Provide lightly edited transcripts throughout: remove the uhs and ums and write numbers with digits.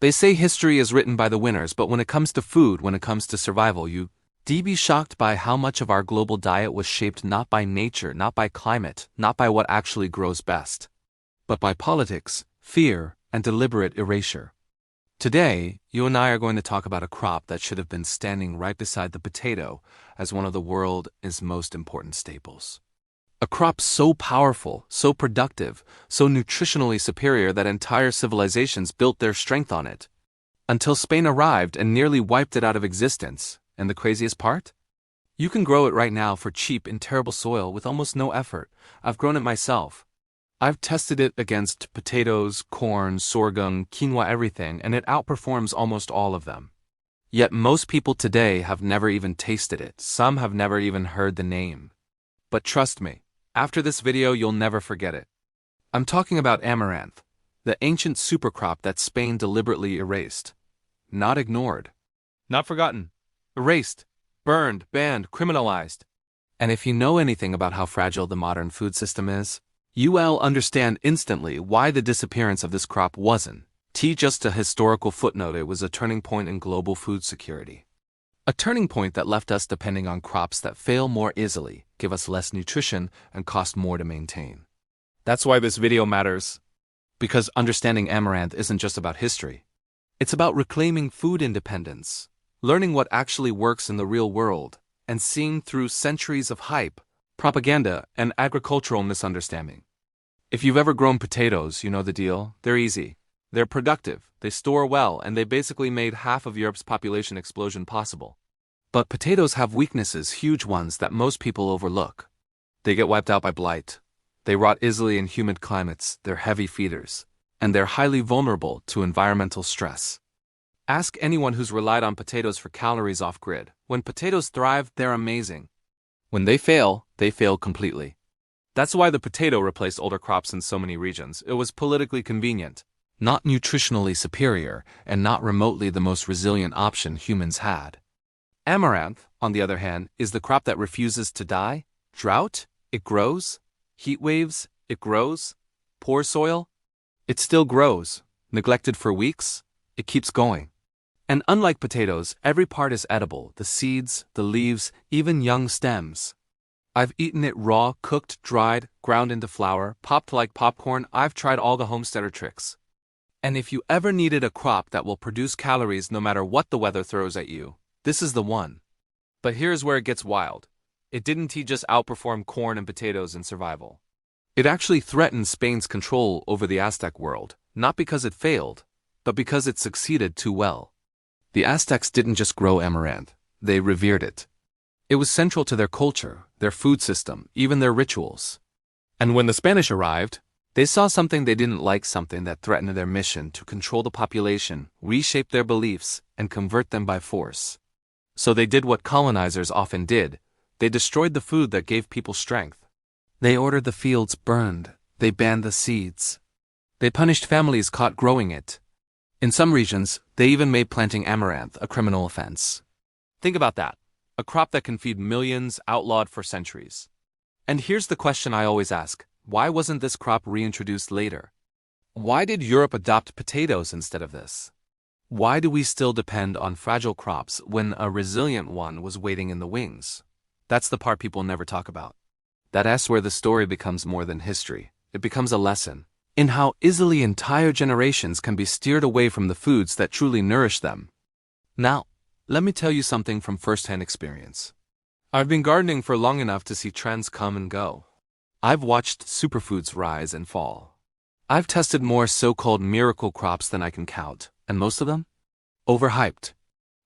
They say history is written by the winners, but when it comes to food, when it comes to survival, you'd be shocked by how much of our global diet was shaped not by nature, not by climate, not by what actually grows best, but by politics, fear, and deliberate erasure. Today, you and I are going to talk about a crop that should have been standing right beside the potato as one of the world's most important staples. A crop so powerful, so productive, so nutritionally superior that entire civilizations built their strength on it. Until Spain arrived and nearly wiped it out of existence. And the craziest part? You can grow it right now for cheap in terrible soil with almost no effort. I've grown it myself. I've tested it against potatoes, corn, sorghum, quinoa, everything, and it outperforms almost all of them. Yet most people today have never even tasted it. Some have never even heard the name. But trust me, after this video you'll never forget it. I'm talking about amaranth, the ancient supercrop that Spain deliberately erased. Not ignored. Not forgotten. Erased. Burned, banned, criminalized. And if you know anything about how fragile the modern food system is, you will understand instantly why the disappearance of this crop wasn't just a historical footnote. It was a turning point in global food security. A turning point that left us depending on crops that fail more easily, give us less nutrition, and cost more to maintain. That's why this video matters. Because understanding amaranth isn't just about history. It's about reclaiming food independence, learning what actually works in the real world, and seeing through centuries of hype, propaganda, and agricultural misunderstanding. If you've ever grown potatoes, you know the deal. They're easy. They're productive, they store well, and they basically made half of Europe's population explosion possible. But potatoes have weaknesses, huge ones that most people overlook. They get wiped out by blight. They rot easily in humid climates, they're heavy feeders, and they're highly vulnerable to environmental stress. Ask anyone who's relied on potatoes for calories off-grid. When potatoes thrive, they're amazing. When they fail completely. That's why the potato replaced older crops in so many regions. It was politically convenient, not nutritionally superior, and not remotely the most resilient option humans had. Amaranth, on the other hand, is the crop that refuses to die. Drought? It grows. Heat waves? It grows. Poor soil? It still grows. Neglected for weeks? It keeps going. And unlike potatoes, every part is edible, the seeds, the leaves, even young stems. I've eaten it raw, cooked, dried, ground into flour, popped like popcorn. I've tried all the homesteader tricks. And if you ever needed a crop that will produce calories no matter what the weather throws at you, this is the one. But here's where it gets wild. It didn't just outperform corn and potatoes in survival. It actually threatened Spain's control over the Aztec world, not because it failed, but because it succeeded too well. The Aztecs didn't just grow amaranth, they revered it. It was central to their culture, their food system, even their rituals. And when the Spanish arrived, they saw something they didn't like, something that threatened their mission to control the population, reshape their beliefs, and convert them by force. So they did what colonizers often did. They destroyed the food that gave people strength. They ordered the fields burned. They banned the seeds. They punished families caught growing it. In some regions, they even made planting amaranth a criminal offense. Think about that. A crop that can feed millions, outlawed for centuries. And here's the question I always ask. Why wasn't this crop reintroduced later? Why did Europe adopt potatoes instead of this? Why do we still depend on fragile crops when a resilient one was waiting in the wings? That's the part people never talk about. That's where the story becomes more than history. It becomes a lesson in how easily entire generations can be steered away from the foods that truly nourish them. Now, let me tell you something from first-hand experience. I've been gardening for long enough to see trends come and go. I've watched superfoods rise and fall. I've tested more so-called miracle crops than I can count, and most of them? Overhyped.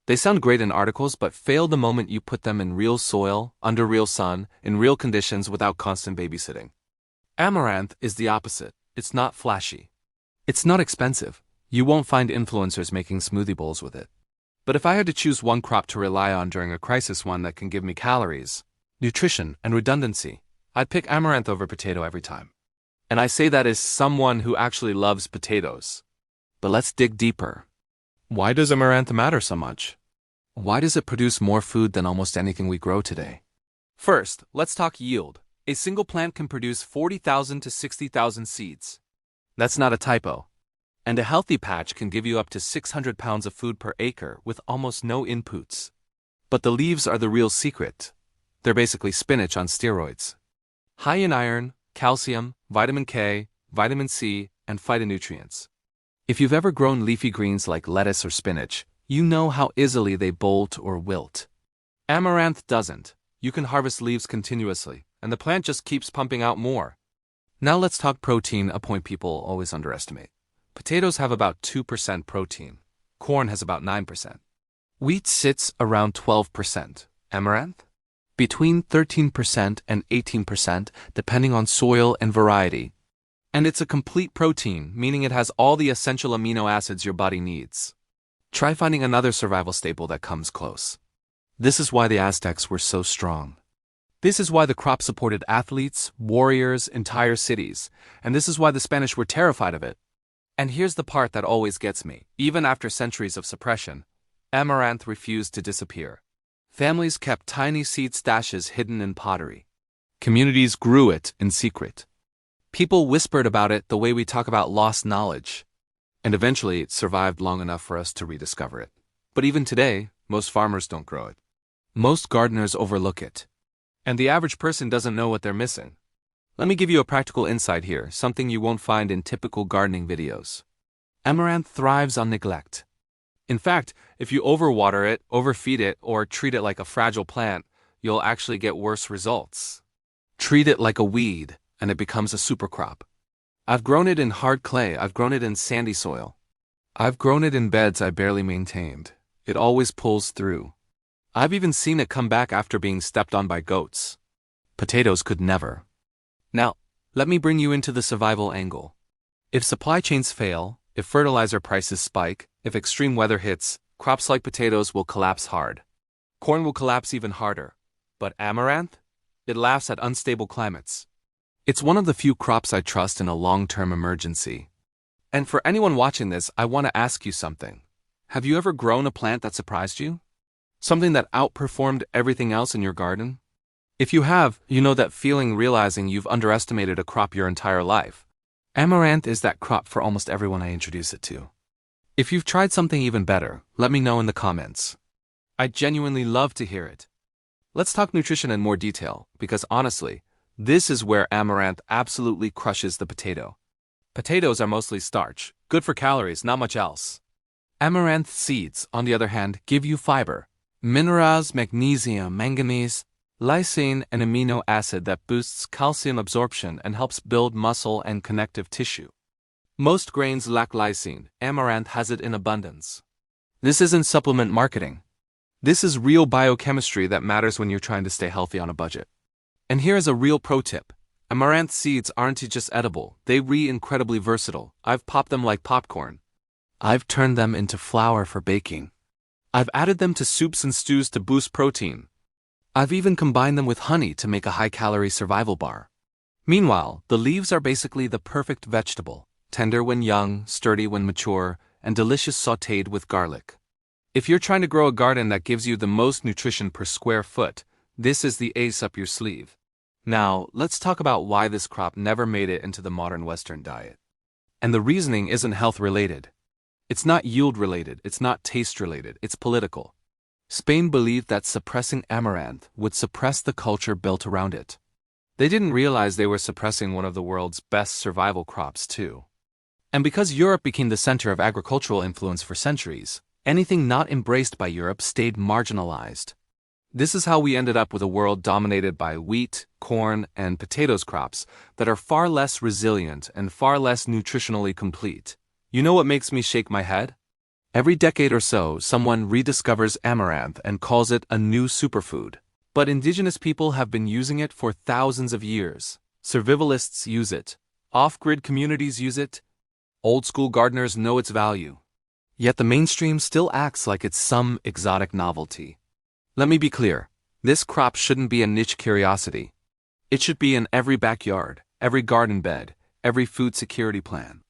They sound great in articles but fail the moment you put them in real soil, under real sun, in real conditions without constant babysitting. Amaranth is the opposite. It's not flashy. It's not expensive. You won't find influencers making smoothie bowls with it. But if I had to choose one crop to rely on during a crisis, one that can give me calories, nutrition, and redundancy, I'd pick amaranth over potato every time. And I say that as someone who actually loves potatoes. But let's dig deeper. Why does amaranth matter so much? Why does it produce more food than almost anything we grow today? First, let's talk yield. A single plant can produce 40,000 to 60,000 seeds. That's not a typo. And a healthy patch can give you up to 600 pounds of food per acre with almost no inputs. But the leaves are the real secret. They're basically spinach on steroids. High in iron, calcium, vitamin K, vitamin C, and phytonutrients. If you've ever grown leafy greens like lettuce or spinach, you know how easily they bolt or wilt. Amaranth doesn't. You can harvest leaves continuously, and the plant just keeps pumping out more. Now let's talk protein, a point people always underestimate. Potatoes have about 2% protein. Corn has about 9%. Wheat sits around 12%. Amaranth? Between 13% and 18%, depending on soil and variety. And it's a complete protein, meaning it has all the essential amino acids your body needs. Try finding another survival staple that comes close. This is why the Aztecs were so strong. This is why the crop supported athletes, warriors, entire cities, and this is why the Spanish were terrified of it. And here's the part that always gets me. Even after centuries of suppression, amaranth refused to disappear. Families kept tiny seed stashes hidden in pottery. Communities grew it in secret. People whispered about it the way we talk about lost knowledge. And eventually it survived long enough for us to rediscover it. But even today, most farmers don't grow it. Most gardeners overlook it. And the average person doesn't know what they're missing. Let me give you a practical insight here, something you won't find in typical gardening videos. Amaranth thrives on neglect. In fact, if you overwater it, overfeed it, or treat it like a fragile plant, you'll actually get worse results. Treat it like a weed, and it becomes a supercrop. I've grown it in hard clay, I've grown it in sandy soil. I've grown it in beds I barely maintained. It always pulls through. I've even seen it come back after being stepped on by goats. Potatoes could never. Now, let me bring you into the survival angle. If supply chains fail, if fertilizer prices spike, if extreme weather hits, crops like potatoes will collapse hard. Corn will collapse even harder. But amaranth? It laughs at unstable climates. It's one of the few crops I trust in a long-term emergency. And for anyone watching this, I want to ask you something. Have you ever grown a plant that surprised you? Something that outperformed everything else in your garden? If you have, you know that feeling realizing you've underestimated a crop your entire life. Amaranth is that crop for almost everyone I introduce it to. If you've tried something even better, let me know in the comments. I'd genuinely love to hear it. Let's talk nutrition in more detail, because honestly, this is where amaranth absolutely crushes the potato. Potatoes are mostly starch, good for calories, not much else. Amaranth seeds, on the other hand, give you fiber, minerals, magnesium, manganese, lysine, an amino acid that boosts calcium absorption and helps build muscle and connective tissue. Most grains lack lysine, amaranth has it in abundance. This isn't supplement marketing. This is real biochemistry that matters when you're trying to stay healthy on a budget. And here's a real pro tip. Amaranth seeds aren't just edible, they're incredibly versatile. I've popped them like popcorn. I've turned them into flour for baking. I've added them to soups and stews to boost protein. I've even combined them with honey to make a high-calorie survival bar. Meanwhile, the leaves are basically the perfect vegetable, tender when young, sturdy when mature, and delicious sautéed with garlic. If you're trying to grow a garden that gives you the most nutrition per square foot, this is the ace up your sleeve. Now, let's talk about why this crop never made it into the modern Western diet. And the reasoning isn't health-related. It's not yield-related, it's not taste-related, it's political. Spain believed that suppressing amaranth would suppress the culture built around it. They didn't realize they were suppressing one of the world's best survival crops too. And because Europe became the center of agricultural influence for centuries, anything not embraced by Europe stayed marginalized. This is how we ended up with a world dominated by wheat, corn, and potatoes crops that are far less resilient and far less nutritionally complete. You know what makes me shake my head? Every decade or so, someone rediscovers amaranth and calls it a new superfood. But indigenous people have been using it for thousands of years. Survivalists use it. Off-grid communities use it. Old-school gardeners know its value. Yet the mainstream still acts like it's some exotic novelty. Let me be clear. This crop shouldn't be a niche curiosity. It should be in every backyard, every garden bed, every food security plan.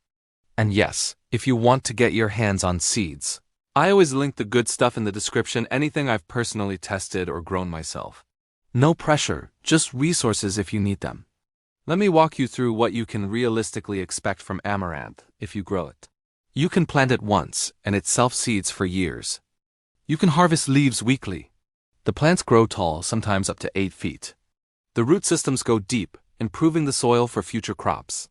And yes, if you want to get your hands on seeds, I always link the good stuff in the description, anything I've personally tested or grown myself. No pressure, just resources if you need them. Let me walk you through what you can realistically expect from amaranth if you grow it. You can plant it once, and it self-seeds for years. You can harvest leaves weekly. The plants grow tall, sometimes up to 8 feet. The root systems go deep, improving the soil for future crops.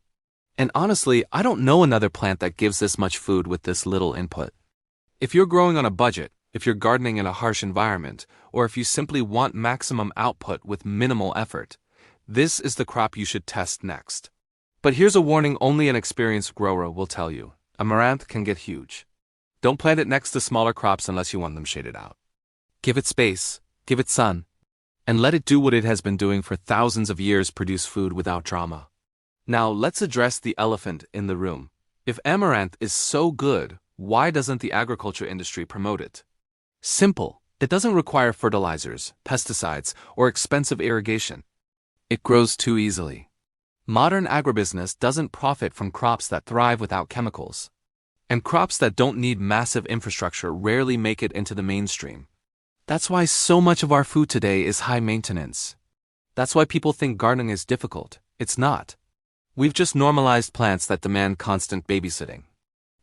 And honestly, I don't know another plant that gives this much food with this little input. If you're growing on a budget, if you're gardening in a harsh environment, or if you simply want maximum output with minimal effort, this is the crop you should test next. But here's a warning only an experienced grower will tell you. Amaranth can get huge. Don't plant it next to smaller crops unless you want them shaded out. Give it space, give it sun, and let it do what it has been doing for thousands of years: produce food without drama. Now let's address the elephant in the room. If amaranth is so good, why doesn't the agriculture industry promote it? Simple. It doesn't require fertilizers, pesticides, or expensive irrigation. It grows too easily. Modern agribusiness doesn't profit from crops that thrive without chemicals. And crops that don't need massive infrastructure rarely make it into the mainstream. That's why so much of our food today is high maintenance. That's why people think gardening is difficult. It's not. We've just normalized plants that demand constant babysitting.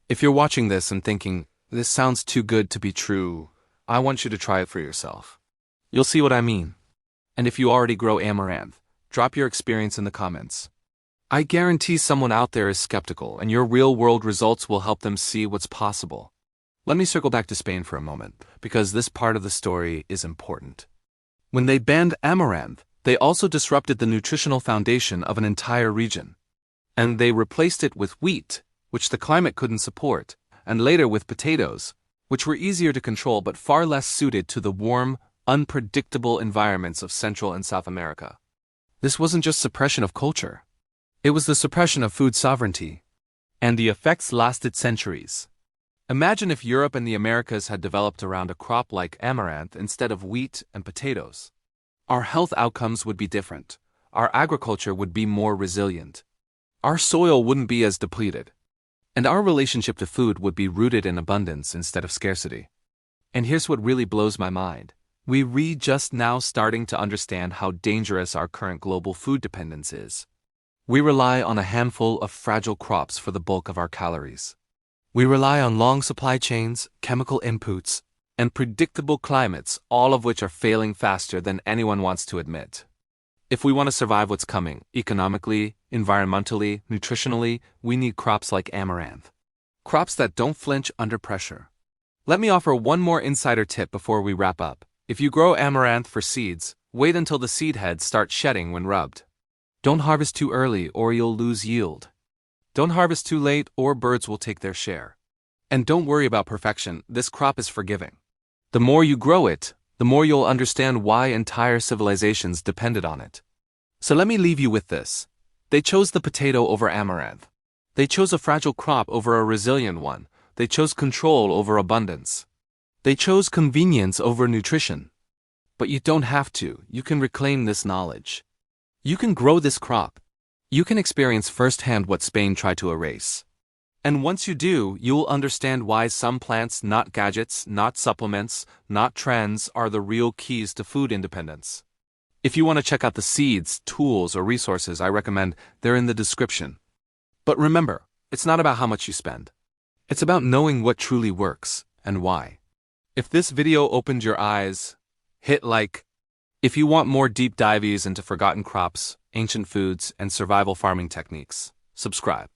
If you're watching this and thinking, this sounds too good to be true, I want you to try it for yourself. You'll see what I mean. And if you already grow amaranth, drop your experience in the comments. I guarantee someone out there is skeptical, and your real-world results will help them see what's possible. Let me circle back to Spain for a moment, because this part of the story is important. When they banned amaranth, they also disrupted the nutritional foundation of an entire region. And they replaced it with wheat, which the climate couldn't support, and later with potatoes, which were easier to control but far less suited to the warm, unpredictable environments of Central and South America. This wasn't just suppression of culture. It was the suppression of food sovereignty. And the effects lasted centuries. Imagine if Europe and the Americas had developed around a crop like amaranth instead of wheat and potatoes. Our health outcomes would be different. Our agriculture would be more resilient. Our soil wouldn't be as depleted. And our relationship to food would be rooted in abundance instead of scarcity. And here's what really blows my mind. We're just now starting to understand how dangerous our current global food dependence is. We rely on a handful of fragile crops for the bulk of our calories. We rely on long supply chains, chemical inputs, and predictable climates, all of which are failing faster than anyone wants to admit. If we want to survive what's coming, economically, environmentally, nutritionally, we need crops like amaranth. Crops that don't flinch under pressure. Let me offer one more insider tip before we wrap up. If you grow amaranth for seeds, wait until the seed heads start shedding when rubbed. Don't harvest too early or you'll lose yield. Don't harvest too late or birds will take their share. And don't worry about perfection, this crop is forgiving. The more you grow it, the more you'll understand why entire civilizations depended on it. So let me leave you with this. They chose the potato over amaranth. They chose a fragile crop over a resilient one. They chose control over abundance. They chose convenience over nutrition. But you don't have to. You can reclaim this knowledge. You can grow this crop. You can experience firsthand what Spain tried to erase. And once you do, you'll understand why some plants, not gadgets, not supplements, not trends, are the real keys to food independence. If you want to check out the seeds, tools, or resources I recommend, they're in the description. But remember, it's not about how much you spend. It's about knowing what truly works, and why. If this video opened your eyes, hit like. If you want more deep dives into forgotten crops, ancient foods, and survival farming techniques, subscribe.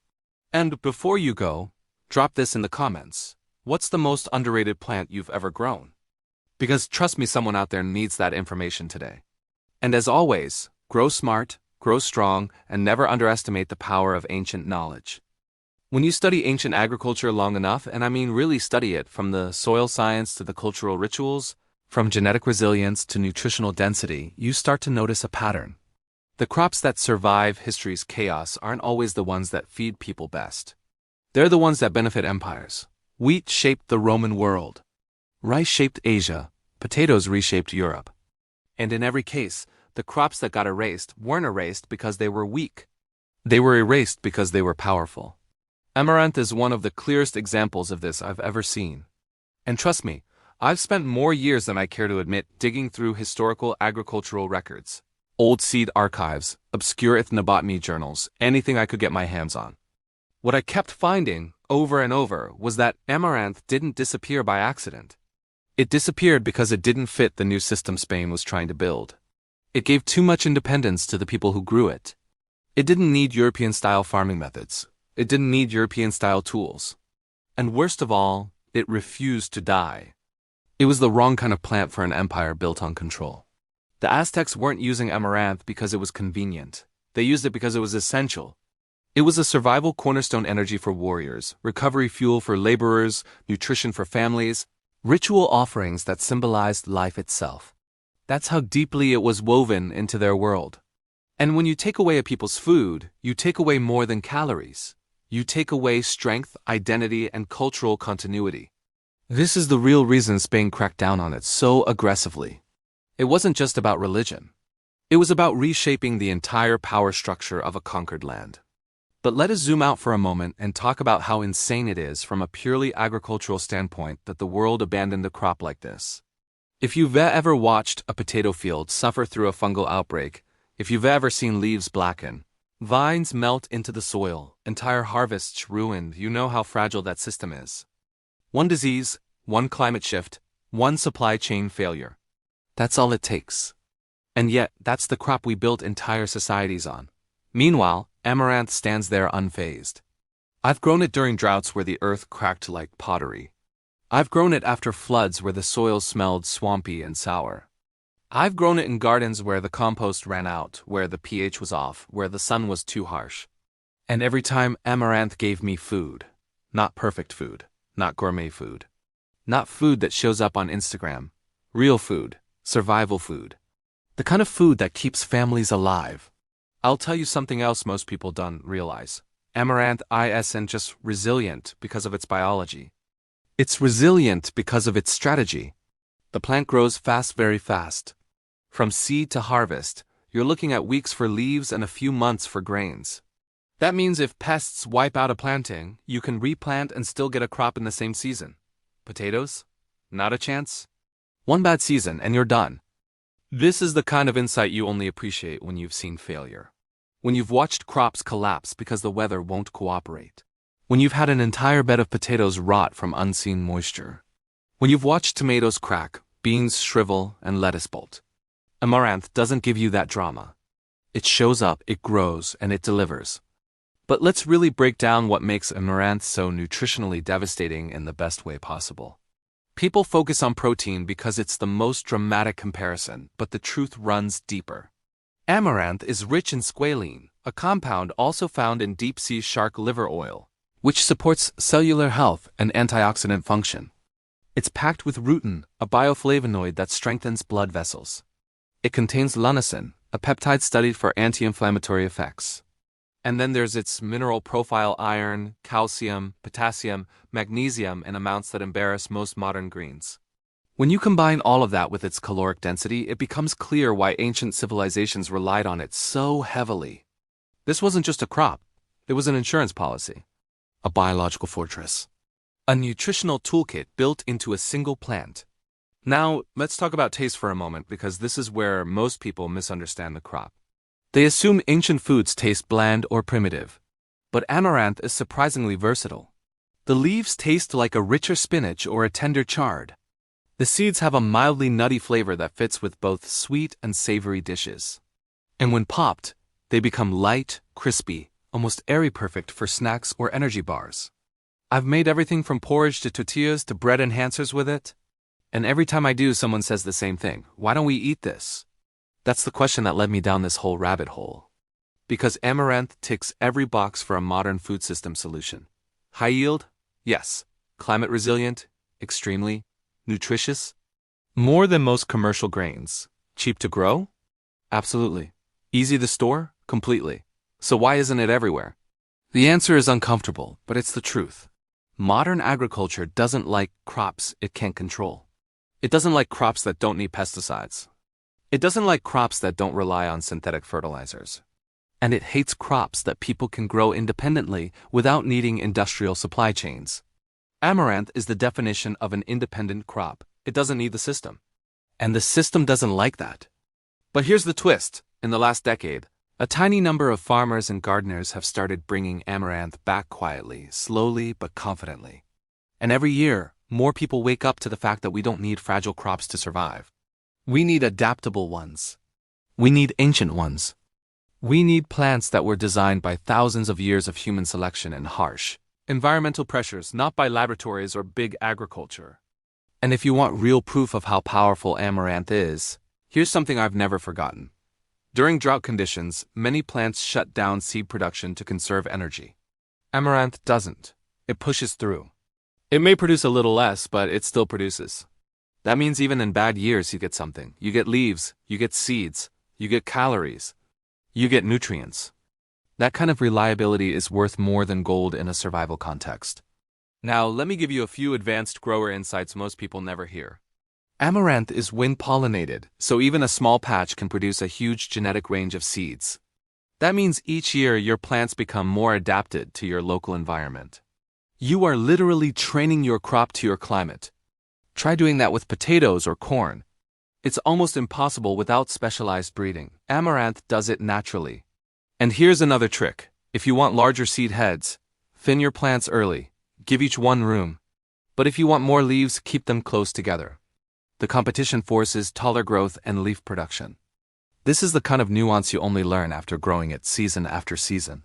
And before you go, drop this in the comments. What's the most underrated plant you've ever grown? Because trust me, someone out there needs that information today. And as always, grow smart, grow strong, and never underestimate the power of ancient knowledge. When you study ancient agriculture long enough, and I mean really study it, from the soil science to the cultural rituals, from genetic resilience to nutritional density, you start to notice a pattern. The crops that survive history's chaos aren't always the ones that feed people best. They're the ones that benefit empires. Wheat shaped the Roman world. Rice shaped Asia. Potatoes reshaped Europe. And in every case, the crops that got erased weren't erased because they were weak. They were erased because they were powerful. Amaranth is one of the clearest examples of this I've ever seen. And trust me, I've spent more years than I care to admit digging through historical agricultural records, old seed archives, obscure ethnobotany journals, anything I could get my hands on. What I kept finding over and over, was that amaranth didn't disappear by accident. It disappeared because it didn't fit the new system Spain was trying to build. It gave too much independence to the people who grew it. It didn't need European-style farming methods. It didn't need European-style tools. And worst of all, it refused to die. It was the wrong kind of plant for an empire built on control. The Aztecs weren't using amaranth because it was convenient. They used it because it was essential. It was a survival cornerstone energy for warriors, recovery fuel for laborers, nutrition for families, ritual offerings that symbolized life itself. That's how deeply it was woven into their world. And when you take away a people's food, you take away more than calories. You take away strength, identity, and cultural continuity. This is the real reason Spain cracked down on it so aggressively. It wasn't just about religion. It was about reshaping the entire power structure of a conquered land. But let us zoom out for a moment and talk about how insane it is from a purely agricultural standpoint that the world abandoned a crop like this. If you've ever watched a potato field suffer through a fungal outbreak, if you've ever seen leaves blacken, vines melt into the soil, entire harvests ruined, you know how fragile that system is. One disease, one climate shift, one supply chain failure. That's all it takes. And yet, that's the crop we built entire societies on. Meanwhile, amaranth stands there unfazed. I've grown it during droughts where the earth cracked like pottery. I've grown it after floods where the soil smelled swampy and sour. I've grown it in gardens where the compost ran out, where the pH was off, where the sun was too harsh. And every time amaranth gave me food. Not perfect food, not gourmet food. Not food that shows up on Instagram. Real food, survival food. The kind of food that keeps families alive. I'll tell you something else most people don't realize. Amaranth isn't just resilient because of its biology. It's resilient because of its strategy. The plant grows fast, very fast. From seed to harvest, you're looking at weeks for leaves and a few months for grains. That means if pests wipe out a planting, you can replant and still get a crop in the same season. Potatoes? Not a chance. One bad season and you're done. This is the kind of insight you only appreciate when you've seen failure. When you've watched crops collapse because the weather won't cooperate. When you've had an entire bed of potatoes rot from unseen moisture. When you've watched tomatoes crack, beans shrivel, and lettuce bolt. Amaranth doesn't give you that drama. It shows up, it grows, and it delivers. But let's really break down what makes amaranth so nutritionally devastating in the best way possible. People focus on protein because it's the most dramatic comparison, but the truth runs deeper. Amaranth is rich in squalene, a compound also found in deep-sea shark liver oil, which supports cellular health and antioxidant function. It's packed with rutin, a bioflavonoid that strengthens blood vessels. It contains leucine, a peptide studied for anti-inflammatory effects. And then there's its mineral profile: iron, calcium, potassium, magnesium in amounts that embarrass most modern greens. When you combine all of that with its caloric density, it becomes clear why ancient civilizations relied on it so heavily. This wasn't just a crop, it was an insurance policy. A biological fortress. A nutritional toolkit built into a single plant. Now, let's talk about taste for a moment, because this is where most people misunderstand the crop. They assume ancient foods taste bland or primitive. But amaranth is surprisingly versatile. The leaves taste like a richer spinach or a tender chard. The seeds have a mildly nutty flavor that fits with both sweet and savory dishes. And when popped, they become light, crispy, almost airy, perfect for snacks or energy bars. I've made everything from porridge to tortillas to bread enhancers with it. And every time I do, someone says the same thing: why don't we eat this? That's the question that led me down this whole rabbit hole. Because amaranth ticks every box for a modern food system solution. High yield? Yes. Climate resilient? Extremely. Nutritious? More than most commercial grains. Cheap to grow? Absolutely. Easy to store? Completely. So why isn't it everywhere? The answer is uncomfortable, but it's the truth. Modern agriculture doesn't like crops it can't control. It doesn't like crops that don't need pesticides. It doesn't like crops that don't rely on synthetic fertilizers. And it hates crops that people can grow independently without needing industrial supply chains. Amaranth is the definition of an independent crop. It doesn't need the system. And the system doesn't like that. But here's the twist. In the last decade, A tiny number of farmers and gardeners have started bringing amaranth back quietly, slowly but confidently. And every year, more people wake up to the fact that we don't need fragile crops to survive. We need adaptable ones. We need ancient ones. We need plants that were designed by thousands of years of human selection and harsh environmental pressures, not by laboratories or big agriculture. And if you want real proof of how powerful amaranth is, here's something I've never forgotten. During drought conditions, many plants shut down seed production to conserve energy. Amaranth doesn't. It pushes through. It may produce a little less, but it still produces. That means even in bad years you get something. You get leaves, you get seeds, you get calories, you get nutrients. That kind of reliability is worth more than gold in a survival context. Now, let me give you a few advanced grower insights most people never hear. Amaranth is wind-pollinated, so even a small patch can produce a huge genetic range of seeds. That means each year your plants become more adapted to your local environment. You are literally training your crop to your climate. Try doing that with potatoes or corn. It's almost impossible without specialized breeding. Amaranth does it naturally. And here's another trick. If you want larger seed heads, thin your plants early. Give each one room. But if you want more leaves, keep them close together. The competition forces taller growth and leaf production. This is the kind of nuance you only learn after growing it season after season.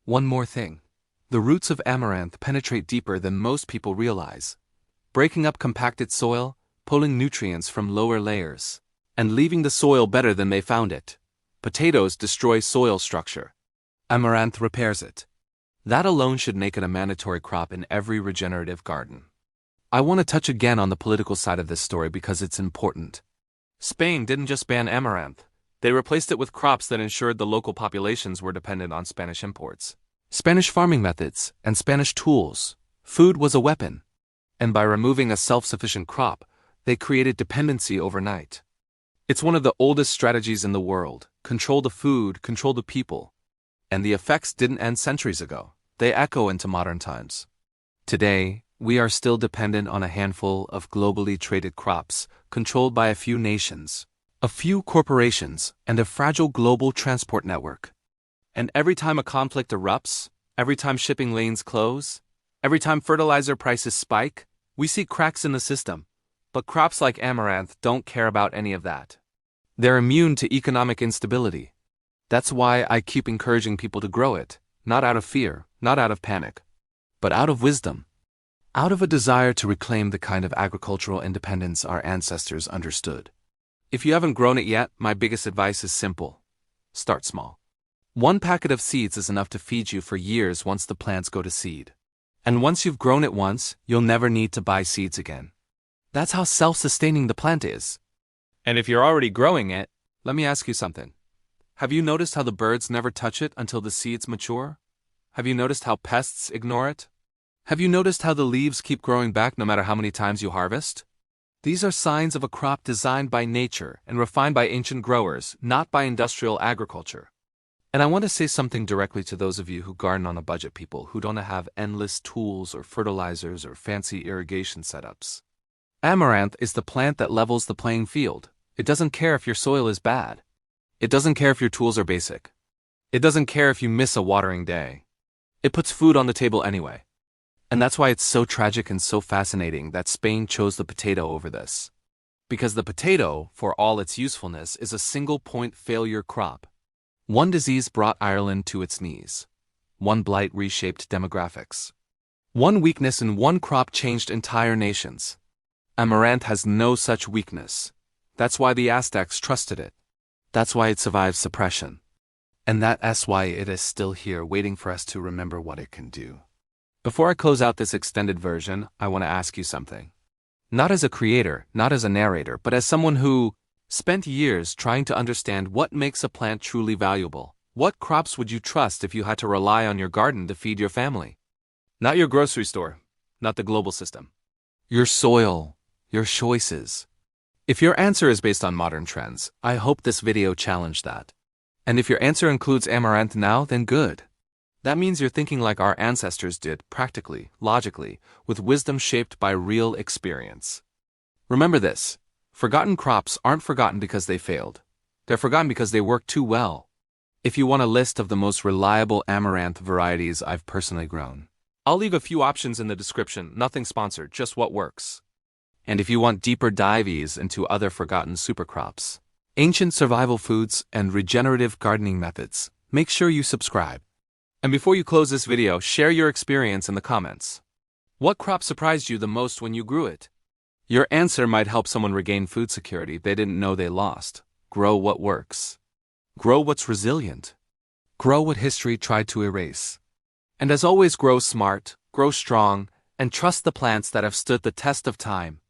One more thing. The roots of amaranth penetrate deeper than most people realize, breaking up compacted soil, pulling nutrients from lower layers, and leaving the soil better than they found it. Potatoes destroy soil structure. Amaranth repairs it. That alone should make it a mandatory crop in every regenerative garden. I want to touch again on the political side of this story because it's important. Spain didn't just ban amaranth. They replaced it with crops that ensured the local populations were dependent on Spanish imports. Spanish farming methods and Spanish tools. Food was a weapon. And by removing a self-sufficient crop, they created dependency overnight. It's one of the oldest strategies in the world. Control the food, control the people. And the effects didn't end centuries ago. They echo into modern times. Today, we are still dependent on a handful of globally traded crops, controlled by a few nations, a few corporations, and a fragile global transport network. And every time a conflict erupts, every time shipping lanes close, every time fertilizer prices spike, we see cracks in the system. But crops like amaranth don't care about any of that. They're immune to economic instability. That's why I keep encouraging people to grow it, not out of fear, not out of panic, but out of wisdom. Out of a desire to reclaim the kind of agricultural independence our ancestors understood. If you haven't grown it yet, my biggest advice is simple. Start small. One packet of seeds is enough to feed you for years once the plants go to seed. And once you've grown it once, you'll never need to buy seeds again. That's how self-sustaining the plant is. And if you're already growing it, let me ask you something. Have you noticed how the birds never touch it until the seeds mature? Have you noticed how pests ignore it? Have you noticed how the leaves keep growing back no matter how many times you harvest? These are signs of a crop designed by nature and refined by ancient growers, not by industrial agriculture. And I want to say something directly to those of you who garden on a budget, people who don't have endless tools or fertilizers or fancy irrigation setups. Amaranth is the plant that levels the playing field. It doesn't care if your soil is bad. It doesn't care if your tools are basic. It doesn't care if you miss a watering day. It puts food on the table anyway. And that's why it's so tragic and so fascinating that Spain chose the potato over this. Because the potato, for all its usefulness, is a single-point failure crop. One disease brought Ireland to its knees. One blight reshaped demographics. One weakness in one crop changed entire nations. Amaranth has no such weakness. That's why the Aztecs trusted it. That's why it survived suppression. And that's why it is still here waiting for us to remember what it can do. Before I close out this extended version, I want to ask you something. Not as a creator, not as a narrator, but as someone who spent years trying to understand what makes a plant truly valuable. What crops would you trust if you had to rely on your garden to feed your family? Not your grocery store, not the global system. Your soil, your choices. If your answer is based on modern trends, I hope this video challenged that. And if your answer includes amaranth now, then good. That means you're thinking like our ancestors did, practically, logically, with wisdom shaped by real experience. Remember this, forgotten crops aren't forgotten because they failed. They're forgotten because they worked too well. If you want a list of the most reliable amaranth varieties I've personally grown, I'll leave a few options in the description, nothing sponsored, just what works. And if you want deeper dives into other forgotten supercrops, ancient survival foods, and regenerative gardening methods, make sure you subscribe. And before you close this video, share your experience in the comments. What crop surprised you the most when you grew it? Your answer might help someone regain food security they didn't know they lost. Grow what works. Grow what's resilient. Grow what history tried to erase. And as always, grow smart, grow strong, and trust the plants that have stood the test of time.